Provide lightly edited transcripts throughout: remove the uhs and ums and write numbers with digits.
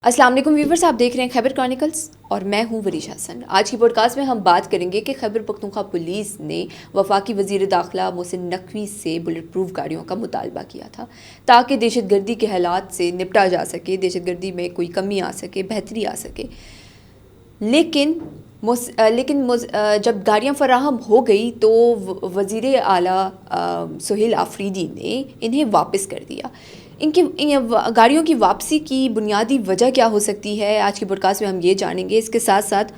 السلام علیکم ویورز، آپ دیکھ رہے ہیں خیبر کرانیکلز اور میں ہوں وریش حسن۔ آج کی پوڈ کاسٹ میں ہم بات کریں گے کہ خیبر پختونخوا پولیس نے وفاقی وزیر داخلہ محسن نقوی سے بلٹ پروف گاڑیوں کا مطالبہ کیا تھا تاکہ دہشت گردی کے حالات سے نپٹا جا سکے، دہشت گردی میں کوئی کمی آ سکے، بہتری آ سکے۔ لیکن جب گاڑیاں فراہم ہو گئی تو وزیر اعلیٰ سہیل آفریدی نے انہیں واپس کر دیا۔ ان کی گاڑیوں کی واپسی کی بنیادی وجہ کیا ہو سکتی ہے، آج کی پوڈ کاسٹ میں ہم یہ جانیں گے۔ اس کے ساتھ ساتھ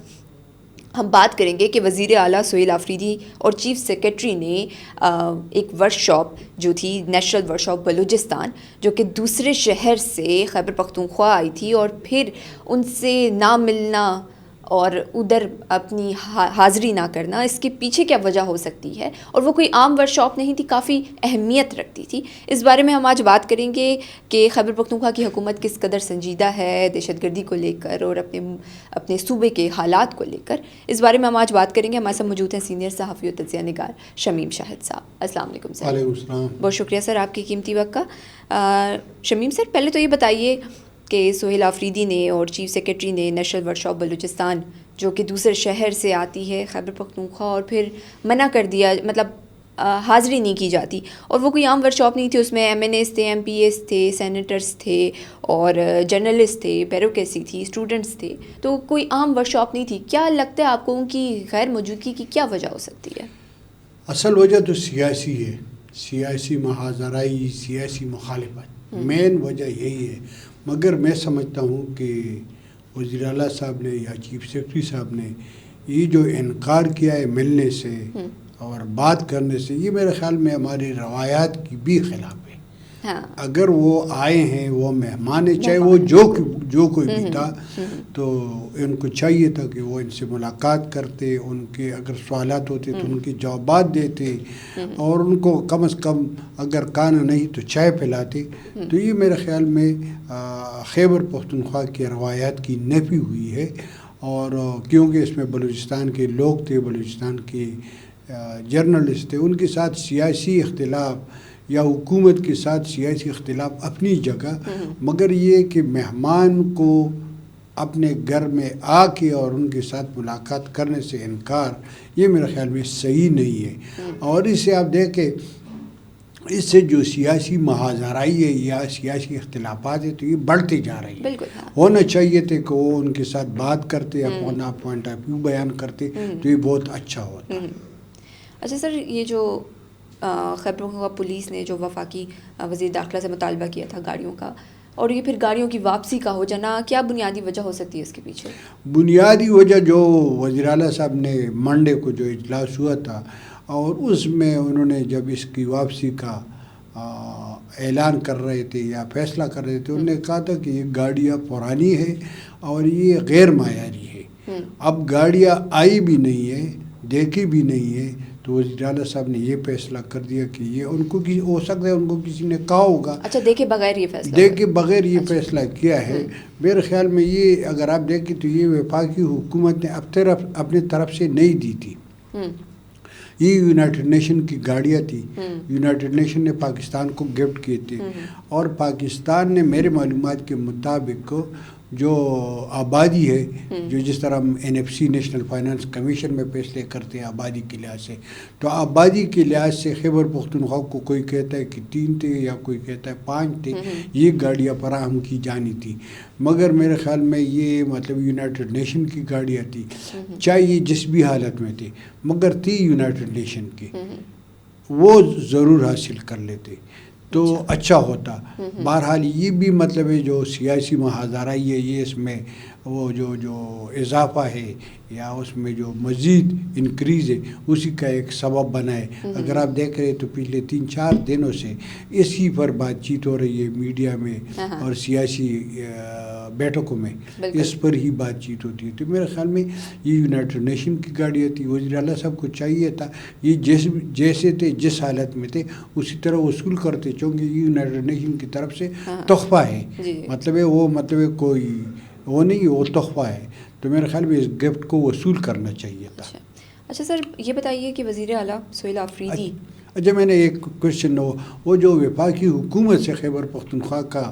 ہم بات کریں گے کہ وزیر اعلیٰ سہیل آفریدی اور چیف سیکرٹری نے ایک ورک شاپ جو تھی نیشنل ورک شاپ بلوچستان، جو کہ دوسرے شہر سے خیبر پختونخوا آئی تھی، اور پھر ان سے نہ ملنا اور ادھر اپنی حاضری نہ کرنا، اس کے پیچھے کیا وجہ ہو سکتی ہے؟ اور وہ کوئی عام ورک شاپ نہیں تھی، کافی اہمیت رکھتی تھی۔ اس بارے میں ہم آج بات کریں گے کہ خیبر پختونخوا کی حکومت کس قدر سنجیدہ ہے دہشت گردی کو لے کر اور اپنے صوبے کے حالات کو لے کر۔ اس بارے میں ہم آج بات کریں گے۔ ہمارے ساتھ موجود ہیں سینئر صحافی و تجزیہ نگار شمیم شاہد صاحب۔ السلام علیکم سر۔ وعلیکم السلام۔ بہت شکریہ سر آپ کی قیمتی وقت کا۔ شمیم سر، پہلے تو یہ بتائیے کہ سہیل آفریدی نے اور چیف سیکرٹری نے نیشنل ورک شاپ بلوچستان، جو کہ دوسرے شہر سے آتی ہے خیبر پختونخوا، اور پھر منع کر دیا، مطلب حاضری نہیں کی جاتی، اور وہ کوئی عام ورک شاپ نہیں تھی، اس میں ایم این ایس تھے، ایم پی ایس تھے، سینیٹرز تھے، اور جرنلسٹ تھے، بیوروکریسی تھی، اسٹوڈنٹس تھے، تو کوئی عام ورک شاپ نہیں تھی۔ کیا لگتا ہے آپ کو ان کی غیر موجودگی کی کیا وجہ ہو سکتی ہے؟ اصل وجہ تو سیاسی ہے، سیاسی محاذرائی، سیاسی مخالفت، مین وجہ یہی ہے۔ مگر میں سمجھتا ہوں کہ وزیر اعلیٰ صاحب نے یا چیف سیکرٹری صاحب نے یہ جو انکار کیا ہے ملنے سے اور بات کرنے سے، یہ میرے خیال میں ہماری روایات کی بھی خلاف ہے۔ اگر وہ آئے ہیں، وہ مہمان ہیں، چاہے وہ جو کوئی بھی تھا، تو ان کو چاہیے تھا کہ وہ ان سے ملاقات کرتے، ان کے اگر سوالات ہوتے تو ان کے جوابات دیتے، اور ان کو کم از کم اگر کھانا نہیں تو چائے پلاتے۔ تو یہ میرے خیال میں خیبر پختونخوا کی روایات کی نفی ہوئی ہے، اور کیونکہ اس میں بلوچستان کے لوگ تھے، بلوچستان کے جرنلسٹ تھے، ان کے ساتھ سیاسی اختلاف یا حکومت کے ساتھ سیاسی اختلاف اپنی جگہ، مگر یہ کہ مہمان کو اپنے گھر میں آ کے اور ان کے ساتھ ملاقات کرنے سے انکار، یہ میرے خیال میں صحیح نہیں ہے۔ اور اس سے آپ دیکھیں، اس سے جو سیاسی محاذرائی ہے یا سیاسی اختلافات ہیں تو یہ بڑھتے جا رہی ہیں۔ ہونا چاہیے تھے کہ وہ ان کے ساتھ بات کرتے، اپنا پوائنٹ آف ویو بیان کرتے، تو یہ بہت اچھا ہوتا۔ اچھا سر، یہ جو خیبر پختونخوا پولیس نے جو وفاقی وزیر داخلہ سے مطالبہ کیا تھا گاڑیوں کا، اور یہ پھر گاڑیوں کی واپسی کا ہو جانا، کیا بنیادی وجہ ہو سکتی ہے اس کے پیچھے؟ بنیادی وجہ جو وزیر اعلیٰ صاحب نے منڈے کو جو اجلاس ہوا تھا، اور اس میں انہوں نے جب اس کی واپسی کا اعلان کر رہے تھے یا فیصلہ کر رہے تھے، انہوں نے کہا تھا کہ یہ گاڑیاں پرانی ہے اور یہ غیر معیاری ہے۔ اب گاڑیاں آئی بھی نہیں ہے، دیکھی بھی نہیں ہے، تو وزیر اعلیٰ صاحب نے یہ فیصلہ کر دیا کہ یہ ان کو ہو سکتا ہے ان کو کسی نے کہا ہوگا، اچھا دیکھے بغیر یہ فیصلہ کیا ہے۔ میرے خیال میں یہ اگر آپ دیکھیں تو یہ وفاقی حکومت نے اپنے طرف سے نہیں دی تھی، یہ یونائٹڈ نیشن کی گاڑیاں تھی، یونائٹڈ نیشن نے پاکستان کو گفٹ کیے تھے، اور پاکستان نے میرے معلومات کے مطابق جو آبادی ہے، جو جس طرح ہم NFC نیشنل فائنانس کمیشن میں فیصلے کرتے ہیں آبادی کے لحاظ سے، تو آبادی کے لحاظ سے خیبر پختونخوا کو کوئی کہتا ہے کہ 3 تھے یا کوئی کہتا ہے 5 تھے، یہ گاڑیاں فراہم کی جانی تھی۔ مگر میرے خیال میں یہ مطلب یونائٹڈ نیشن کی گاڑیاں تھی، چاہے یہ جس بھی حالت میں تھے، مگر تھی یونائٹڈ نیشن کی، وہ ضرور حاصل کر لیتے تو اچھا ہوتا۔ بہرحال یہ بھی مطلب ہے جو سیاسی محاذرائی ہے، یہ اس میں وہ جو اضافہ ہے یا اس میں جو مزید انکریز ہے، اسی کا ایک سبب بنا ہے۔ اگر آپ دیکھ رہے تو پچھلے 3-4 دنوں سے اسی پر بات چیت ہو رہی ہے میڈیا میں اور سیاسی بیٹھکوں میں، اس پر ہی بات چیت ہوتی ہے۔ تو میرے خیال میں یہ یونائٹڈ نیشن کی گاڑیاں تھی، وزیر اعلیٰ صاحب کو چاہیے تھا یہ جیسے تھے، جس حالت میں تھے اسی طرح وصول کرتے، چونکہ یہ یونائٹڈ نیشن کی طرف سے تحفہ ہے، مطلب ہے وہ کوئی وہ نہیں، وہ تحفہ ہے، تو میرے خیال میں اس گفٹ کو وصول کرنا چاہیے تھا۔ اچھا سر، یہ بتائیے کہ وزیر اعلیٰ سہیل آفریدی، اچھا میں نے ایک کوشچن، وہ جو وفاقی حکومت سے خیبر پختونخوا کا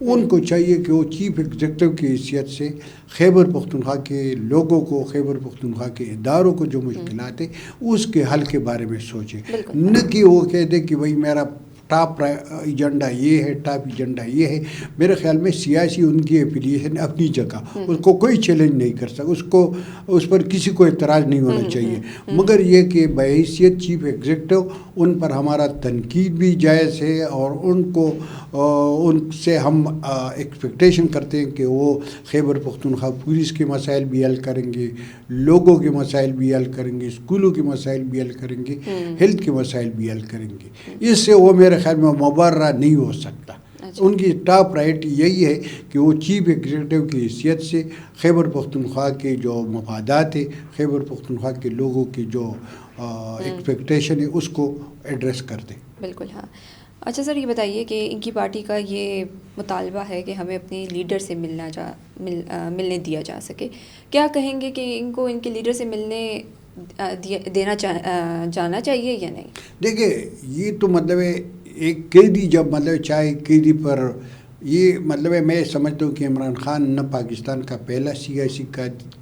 ان کو چاہیے کہ وہ چیف ایگزیکٹو کی حیثیت سے خیبر پختونخوا کے لوگوں کو، خیبر پختونخوا کے اداروں کو جو مشکلات ہیں اس کے حل کے بارے میں سوچیں، نہ کہ وہ کہہ دے کہ بھائی میرا ٹاپ ایجنڈا یہ ہے، ٹاپ ایجنڈا یہ ہے۔ میرے خیال میں سیاسی ان کی اپلیشن اپنی جگہ، اس کو کوئی چیلنج نہیں کر سکتا، اس پر کسی کو اعتراض نہیں ہونا چاہیے، مگر یہ کہ بحیثیت چیف ایگزیکٹو ان پر ہمارا تنقید بھی جائز ہے، اور ان سے ہم ایکسپیکٹیشن کرتے ہیں کہ وہ خیبر پختونخوا پولیس کے مسائل بھی حل کریں گے، لوگوں کے مسائل بھی حل کریں گے، اسکولوں کے مسائل بھی حل کریں گے، ہیلتھ کے مسائل بھی حل کریں گے۔ اس سے وہ میرے خیال میں مبررہ نہیں ہو سکتا۔ ان کی ٹاپ پرائرٹی یہی ہے کہ وہ چیف ایگزیکٹو کی حیثیت سے خیبر پختونخوا کے جو مفادات ہیں، خیبر پختونخوا کے لوگوں کی جو ایکسپیکٹیشن ہے اس کو ایڈریس کر دیں۔ بالکل ہاں۔ اچھا سر، یہ بتائیے کہ ان کی پارٹی کا یہ مطالبہ ہے کہ ہمیں اپنے لیڈر سے ملنے دیا جا سکے، کیا کہیں گے کہ ان کو ان کے لیڈر سے ملنے جانا چاہیے یا نہیں؟ دیکھیں، یہ تو مطلب ہے ایک قیدی جب مطلب چاہے قیدی پر، یہ مطلب ہے میں سمجھتا ہوں کہ عمران خان نہ پاکستان کا پہلا سیاسی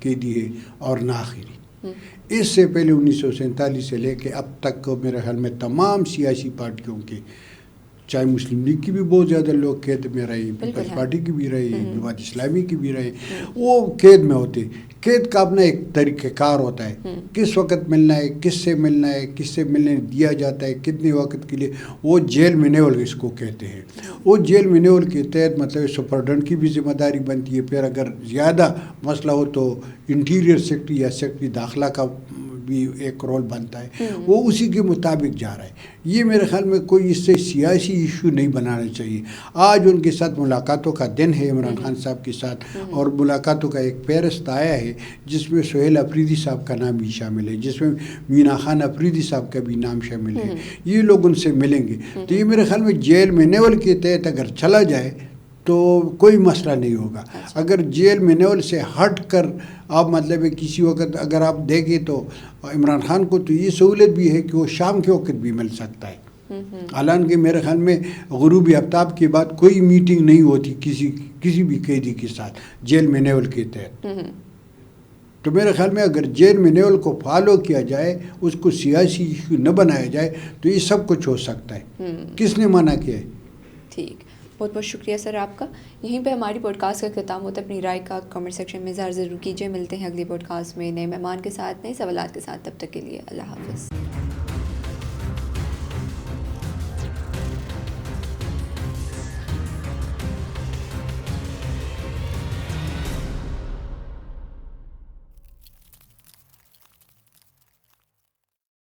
قیدی ہے اور نہ آخری۔ اس سے پہلے 1947 سے لے کے اب تک میرے خیال میں تمام سیاسی پارٹیوں کے، چاہے مسلم لیگ کی بھی بہت زیادہ لوگ قید میں رہے، پیپلز پارٹی کی بھی رہے، جماعت اسلامی کی بھی رہے، وہ قید میں ہوتے۔ قید کا اپنا ایک طریقہ کار ہوتا ہے، کس وقت ملنا ہے، کس سے ملنا ہے، کس سے ملنے دیا جاتا ہے، کتنے وقت کے لیے۔ وہ جیل مینیول اس کو کہتے ہیں۔ وہ جیل مینیول کے تحت مطلب سپرڈنٹ کی بھی ذمہ داری بنتی ہے، پھر اگر زیادہ مسئلہ ہو تو انٹیریئر سیکرٹری یا سیکرٹری داخلہ کا بھی ایک رول بنتا ہے، وہ اسی کے مطابق جا رہا ہے۔ یہ میرے خیال میں کوئی اس سے سیاسی ایشو نہیں بنانا چاہیے۔ آج ان کے ساتھ ملاقاتوں کا دن ہے، عمران خان صاحب کے ساتھ، اور ملاقاتوں کا ایک فہرست آیا ہے جس میں سہیل افریدی صاحب کا نام بھی شامل ہے، جس میں مینا خان افریدی صاحب کا بھی نام شامل ہے۔ یہ لوگ ان سے ملیں گے، تو یہ میرے خیال میں جیل مینیول کے تحت اگر چلا جائے تو کوئی مسئلہ نہیں ہوگا۔ اگر جیل مینیول سے ہٹ کر آپ مطلب کسی وقت اگر آپ دیکھیں تو عمران خان کو تو یہ سہولت بھی ہے کہ وہ شام کے وقت بھی مل سکتا ہے، حالانکہ میرے خیال میں غروبی آفتاب کے بعد کوئی میٹنگ نہیں ہوتی کسی بھی قیدی کے ساتھ جیل مینیول کے تحت۔ تو میرے خیال میں اگر جیل مینیول کو فالو کیا جائے، اس کو سیاسی ایشو نہ بنایا جائے تو یہ سب کچھ ہو سکتا ہے۔ کس نے منع کیا ہے؟ ٹھیک، بہت بہت شکریہ سر آپ کا۔ یہیں پہ ہماری پوڈ کاسٹ کا ختم ہوتا ہے۔ اپنی رائے کا کمنٹ سیکشن میں اظہار ضرور کیجیے۔ ملتے ہیں اگلی پوڈ کاسٹ میں نئے مہمان کے ساتھ، نئے سوالات کے ساتھ۔ تب تک کے لیے اللہ حافظ۔